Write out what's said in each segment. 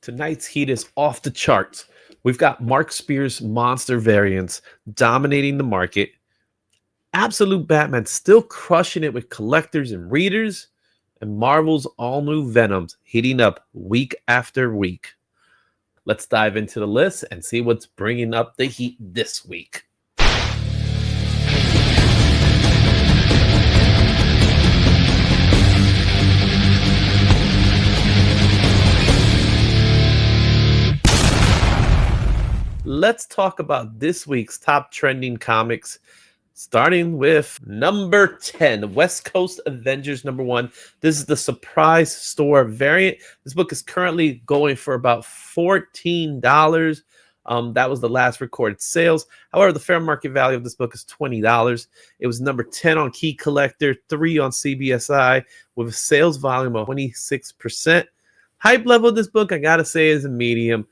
Tonight's heat is off the charts. We've got Mark Spears' monster variants dominating the market. Absolute Batman still crushing it with collectors and readers. And Marvel's all new Venoms heating up week after week. Let's dive into the list and see what's bringing up the heat this week. Let's talk about this week's top trending comics, starting with number 10, West Coast Avengers #1. This is the surprise store variant. This book is currently going for about $14. That was the last recorded sales. However, the fair market value of this book is $20. It was number 10 on Key Collector, 3 on CBSI, with a sales volume of 26%. Hype level of this book, I gotta say, is a medium.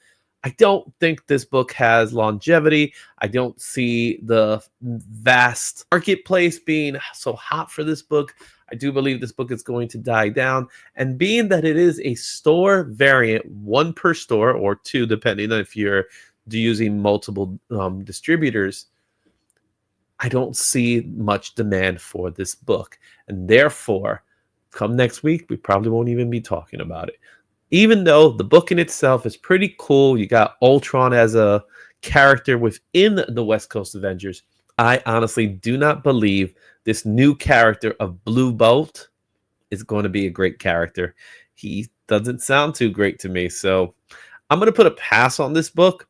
I don't think this book has longevity. I don't see the vast marketplace being so hot for this book. I do believe this book is going to die down. And being that it is a store variant, 1 per store or 2, depending on if you're using multiple distributors, I don't see much demand for this book. And therefore, come next week, we probably won't even be talking about it. Even though the book in itself is pretty cool, you got Ultron as a character within the West Coast Avengers, I honestly do not believe this new character of Blue Bolt is going to be a great character. He doesn't sound too great to me, so I'm going to put a pass on this book.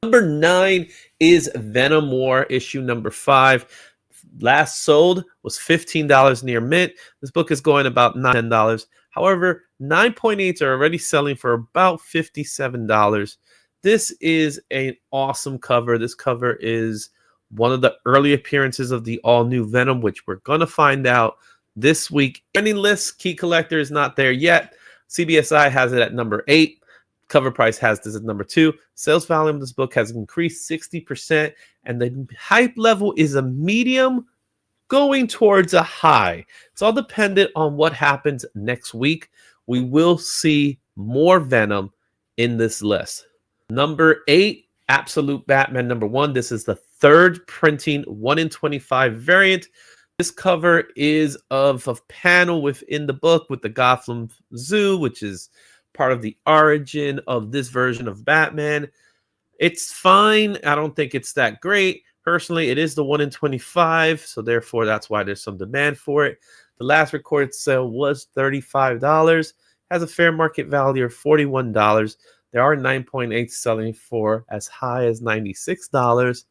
Number 9 is Venom War, issue number 5. Last sold was $15 near mint. This book is going about $10. However, 9.8s are already selling for about $57. This is an awesome cover. This cover is one of the early appearances of the all-new Venom, which we're going to find out this week. Trending list, Key Collector is not there yet. CBSI has it at number 8. Cover price has this at number 2. Sales volume of this book has increased 60%, and the hype level is a medium going towards a high. It's all dependent on what happens next week. We will see more Venom in this list. Number 8, Absolute Batman #1. This is the 3rd printing 1 in 25 variant. This cover is of a panel within the book with the Gotham Zoo, which is part of the origin of this version of Batman. It's fine. I don't think it's that great. Personally, it is the 1 in 25, so therefore that's why there's some demand for it. The last recorded sale was $35. Has a fair market value of $41. There are 9.8 selling for as high as $96.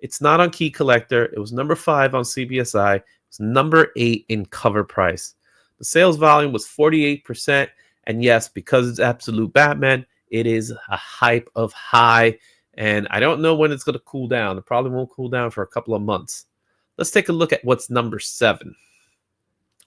It's not on Key Collector. It was number 5 on CBSI. It's number 8 in cover price. The sales volume was 48%. And yes, because it's Absolute Batman, it is a hype of high. And I don't know when it's going to cool down. It probably won't cool down for a couple of months. Let's take a look at what's number 7.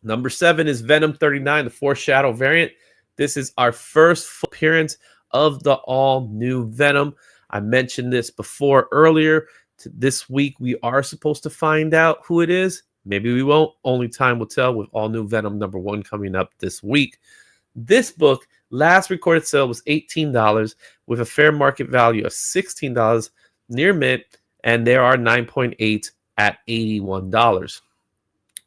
Number 7 is Venom 39, the Foreshadow variant. This is our first full appearance of the all-new Venom. I mentioned this before earlier. This week, we are supposed to find out who it is. Maybe we won't. Only time will tell with all-new Venom #1 coming up this week. This book, last recorded sale was $18 with a fair market value of $16 near mint, and there are 9.8 at $81.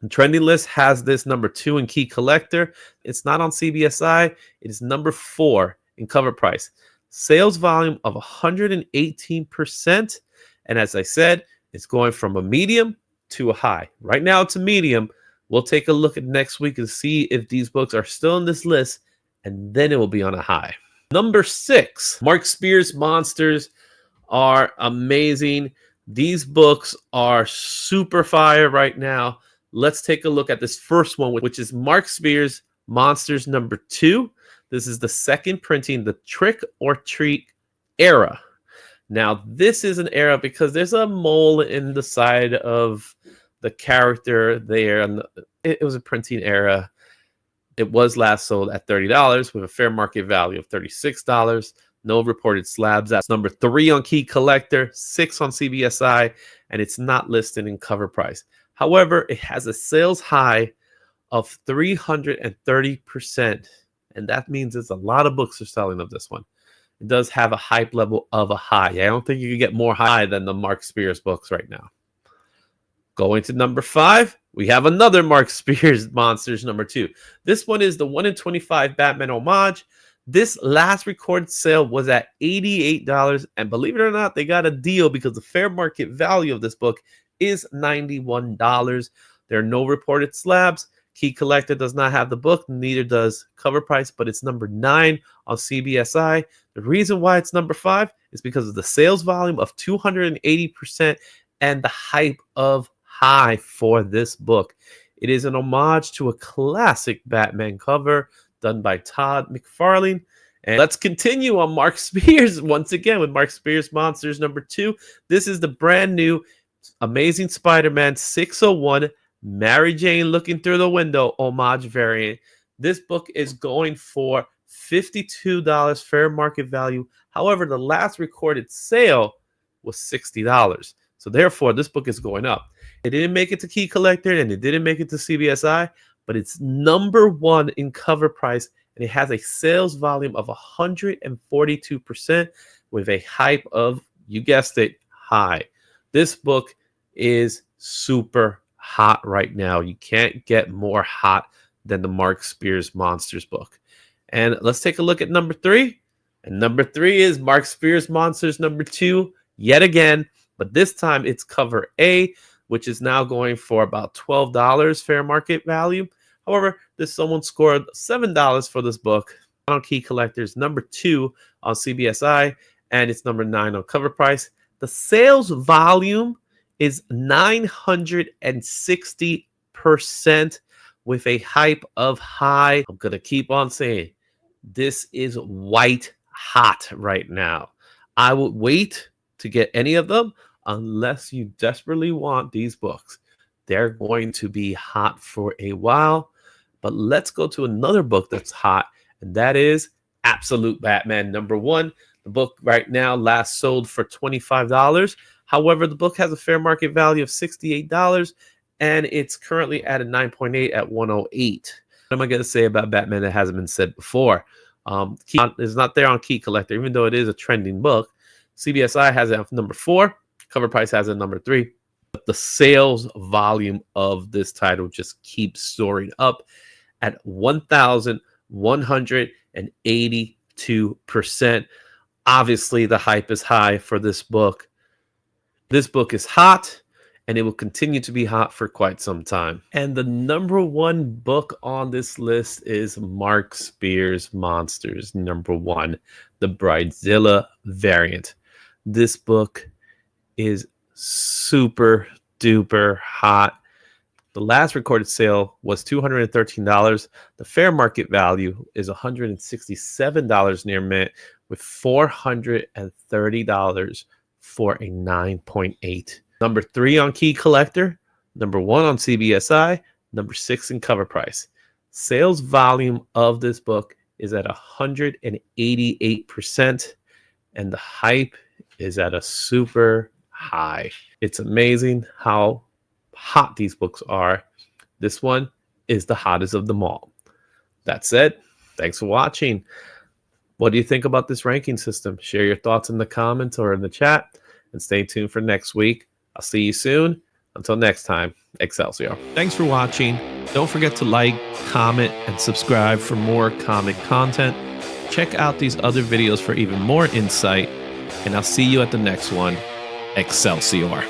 The trending list has this number 2 in Key Collector. It's not on CBSI. It is number 4 in cover price. Sales volume of 118%. And as I said, it's going from a medium to a high. Right now, it's a medium. We'll take a look at next week and see if these books are still in this list, and then it will be on a high. Number 6, Mark Spears' Monsters are amazing. These books are super fire right now. Let's take a look at this first one, which is Mark Spears' Monsters #2. This is the 2nd printing, the Trick or Treat era. Now, this is an era because there's a mole in the side of the character there, and it was a printing era. It was last sold at $30 with a fair market value of $36. No reported slabs. That's number 3 on Key Collector, 6 on CBSI, and it's not listed in cover price. However, it has a sales high of 330%, and that means there's a lot of books are selling of this one. it does have a hype level of a high. I don't think you can get more high than the Mark Spears books right now. Going to number 5, we have another Mark Spears Monsters number 2. This one is the 1 in 25 Batman homage. This last recorded sale was at $88, and believe it or not, they got a deal because the fair market value of this book is $91. There are no reported slabs. Key Collector does not have the book, neither does Cover Price, but it's number 9 on CBSI. The reason why it's number 5 is because of the sales volume of 280% and the hype of high for this book. It is an homage to a classic Batman cover done by Todd McFarlane. And let's continue on Mark Spears once again with Mark Spears Monsters number 2. This is the brand new Amazing Spider-Man 601 Mary Jane Looking Through the Window homage variant. This book is going for $52 fair market value. However, the last recorded sale was $60. So therefore, this book is going up. It didn't make it to Key Collector and it didn't make it to CBSI, but it's number 1 in Cover Price, and it has a sales volume of 142% with a hype of, you guessed it, high. This book is super hot right now. You can't get more hot than the Mark Spears Monsters book. And let's take a look at number 3. And number 3 is Mark Spears Monsters number 2 yet again, but this time it's cover A, which is now going for about $12 fair market value. However, someone scored $7 for this book on Key Collectors, number 2 on CBSI, and it's number 9 on Cover Price. The sales volume is 960% with a hype of high. I'm going to keep on saying this is white hot right now. I would wait to get any of them unless you desperately want these books. They're going to be hot for a while. But let's go to another book that's hot, and that is Absolute Batman number 1. The book right now last sold for $25. However, the book has a fair market value of $68, and it's currently at a 9.8 at 108. What am I going to say about Batman that hasn't been said before? It's not there on Key Collector, even though it is a trending book. CBSI has it at number 4. Cover Price has it number 3. But the sales volume of this title just keeps soaring up at 1,182%. Obviously, the hype is high for this book. This book is hot, and it will continue to be hot for quite some time. And the number 1 book on this list is Mark Spears Monsters number 1, the Bridezilla variant. This book is super duper hot. The last recorded sale was $213. The fair market value is $167 near mint, with $430 for a 9.8. Number 3 on Key Collector, number 1 on CBSI, number 6 in Cover Price. Sales volume of this book is at 188%, and the hype is at a super high. It's amazing how hot these books are. This one is the hottest of them all. That said, thanks for watching. What do you think about this ranking system? Share your thoughts in the comments or in the chat, and stay tuned for next week. I'll see you soon. Until next time, Excelsior. Thanks for watching. Don't forget to like, comment, and subscribe for more comic content. Check out these other videos for even more insight, and I'll see you at the next one. Excelsior.